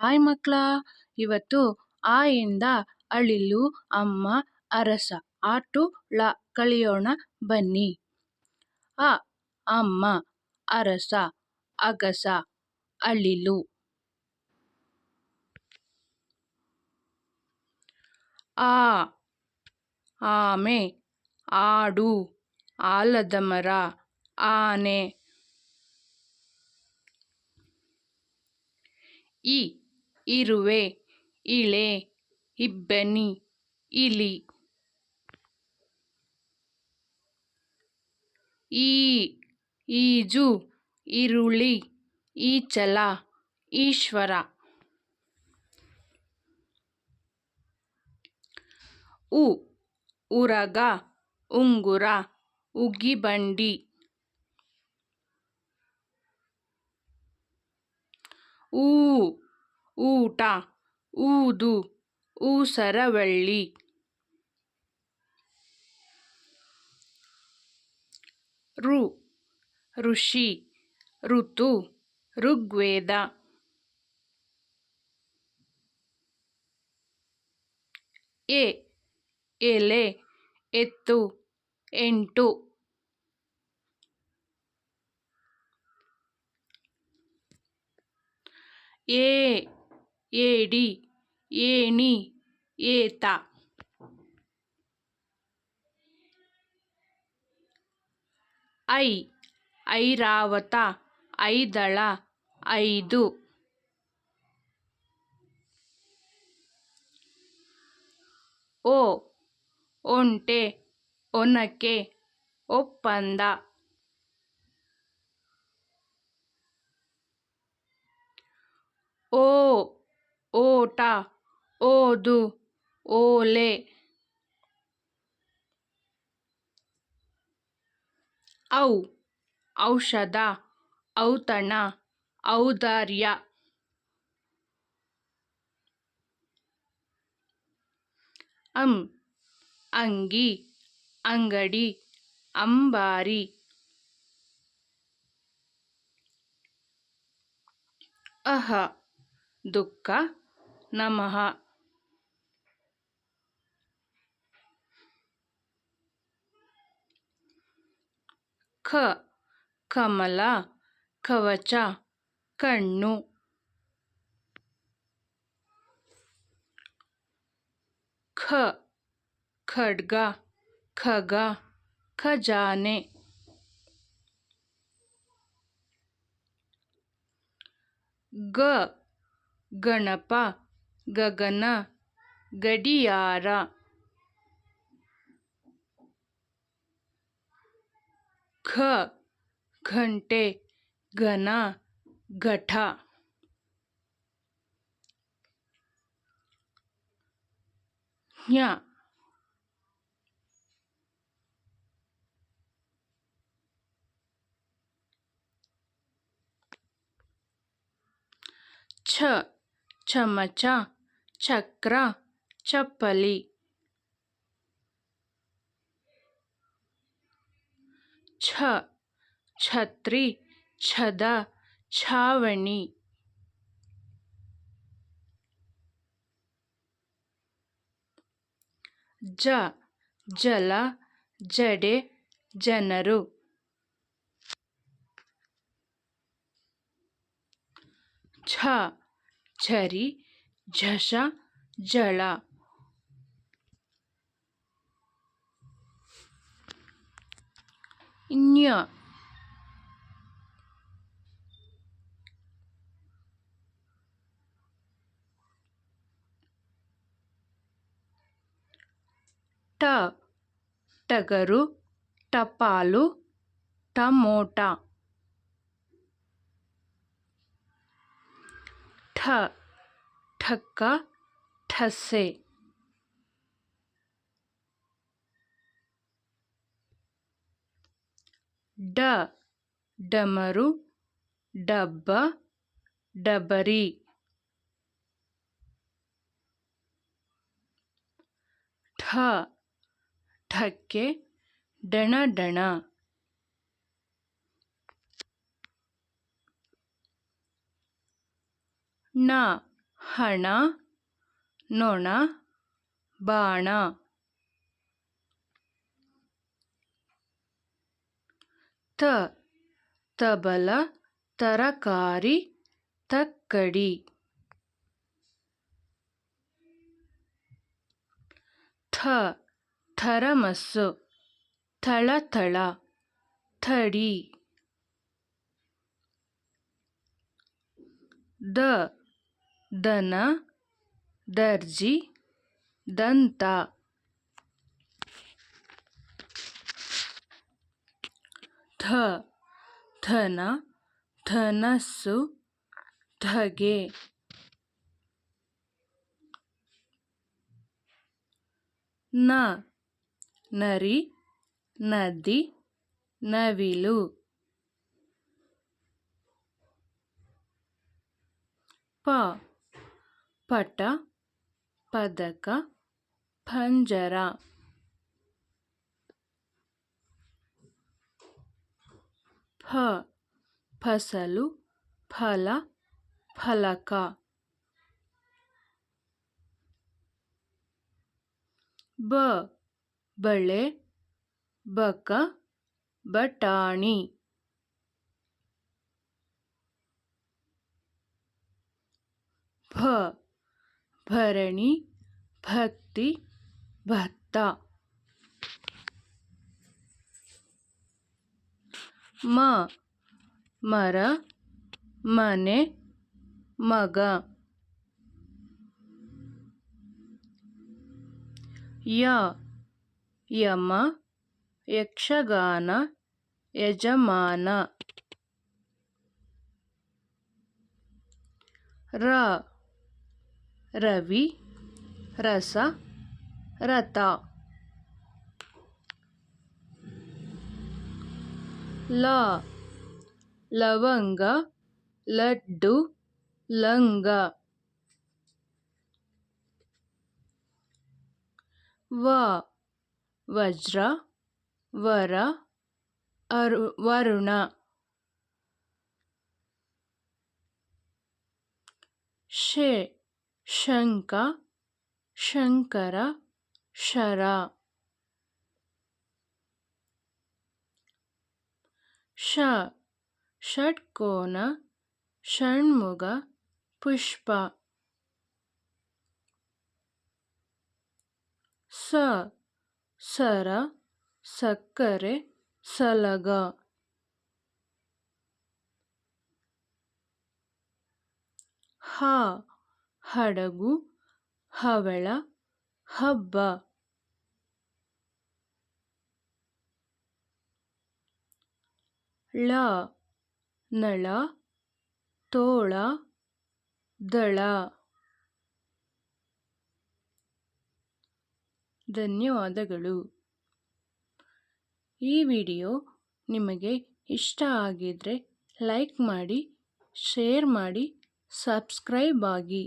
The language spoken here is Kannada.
ಹಾಯ್ ಮಕ್ಕಳ, ಇವತ್ತು ಆ ಇಂದ ಅಳಿಲು ಅಮ್ಮ ಅರಸ ಆಟುಳ ಕಲಿಯೋಣ ಬನ್ನಿ. ಅ ಅಮ್ಮ, ಅರಸ, ಅಗಸ, ಅಳಿಲು. ಆ ಆಮೆ, ಆಡು, ಆಲದ ಮರ, ಆನೆ. ಇ ಇರುವೆ, ಇಳೆ, ಇಬ್ಬನಿ, ಇಲಿ. ಈ ಈಜು, ಈರುಳ್ಳಿ, ಈಚಲ, ಈಶ್ವರ. ಉ ಉರಗ, ಉಂಗುರ, ಉಗಿಬಂಡಿ. ಊ ಊಟ, ಊದು, ಊಸರವಳ್ಳಿ. ಋ ಋಷಿ, ಋತು, ಋಗ್ವೇದ. ಎ ಎಲೆ, ಎತ್ತು, ಎಂಟು. ಏ ಏಡಿ, ಏಣಿ, ಏತ. ಐ ಐರಾವತ, ಐದಳ, ಐದು. ಓ ಒಂಟೆ, ಒನಕೆ, ಒಪ್ಪಂದ. ಓ ಓಟ, ಓದು, ಓಲೆ. ಔ ಔಷಧ, ಔತಣ, ಔದಾರ್ಯ. ಅಂಗಿ, ಅಂಗಡಿ, ಅಂಬಾರಿ. ಅಹ ದುಃಖ, ನಮಃ. ಖ ಕಮಲ, ಕವಚ, ಕಣ್ಣು. ಖ ಖಡ್ಗ, ಖಗ, ಖಜಾನೆ. ಗ ಗಣಪ, ಗಗನ, ಗಡಿಯಾರ. ಘ ಘಂಟೆ, ಘನ, ಘಟ. ಜ್ಞ ಛ ಚಮಚ, ಚಕ್ರ, ಚಪ್ಪಲಿ. ಛ ಛತ್ರಿ, ಛದ, ಛಾವಣಿ. ಜ ಜಲ, ಜಡೆ, ಜನರು. ಝ ಝರಿ, ಝಷ, ಜಳ. ಞ ಟ ಟಗರು, ಟಪಾಲು, ಟಮೋಟ. ಠ ಠಕ್ಕ, ಠಸೆ. ಡ ಡಮರು, ಡಬ್ಬ, ಡಬರಿ. ಠ ಠಕ್ಕೆ, ಡಣ ಡಣ. ಣ ಹಣ ನೊಣ ಬಾಣ. ತಬಲ ತರಕಾರಿ ತಕ್ಕಡಿ. ಥರಮಸ್ಸು ಥಳಥಳ ಥಡಿ. ದನ ದರ್ಜಿ ದಂತ. ಧನ ಧನಸ್ಸು ಧಗೆ. ನರಿ ನದಿ ನವಿಲು. ಪಟ ಪದಕ ಪಂಜರ. ಫಸಲು ಫಲ ಫಲಕ. ಬಳೆ ಬಕ ಬಟಾಣಿ. ಭರಣಿ ಭಕ್ತಿ ಭತ್ತ. ಮರ ಮನೆ ಮಗ. ಯಮ ಯಕ್ಷಗಾನ ಯಜಮಾನ. ರವಿ ರಸ ರಥ. ಲವಂಗ ಲಡ್ಡು ಲಂಗ. ವಜ್ರ ವರ ವರುಣ. ಶಂಖ ಶಂಕರ ಶರ. ಷಟ್ಕೋನ ಷಣ್ಮುಗ ಪುಷ್ಪ. ಸರ ಸಕ್ಕರೆ ಸಲಗ. ಹಡಗು ಹವಳ ಹಬ್ಬ. ನಳ ತೋಳ ದಳ. ಧನ್ಯವಾದಗಳು. ಈ ವಿಡಿಯೋ ನಿಮಗೆ ಇಷ್ಟ ಆಗಿದ್ರೆ ಲೈಕ್ ಮಾಡಿ, ಶೇರ್ ಮಾಡಿ, ಸಬ್ಸ್ಕ್ರೈಬ್ ಆಗಿ.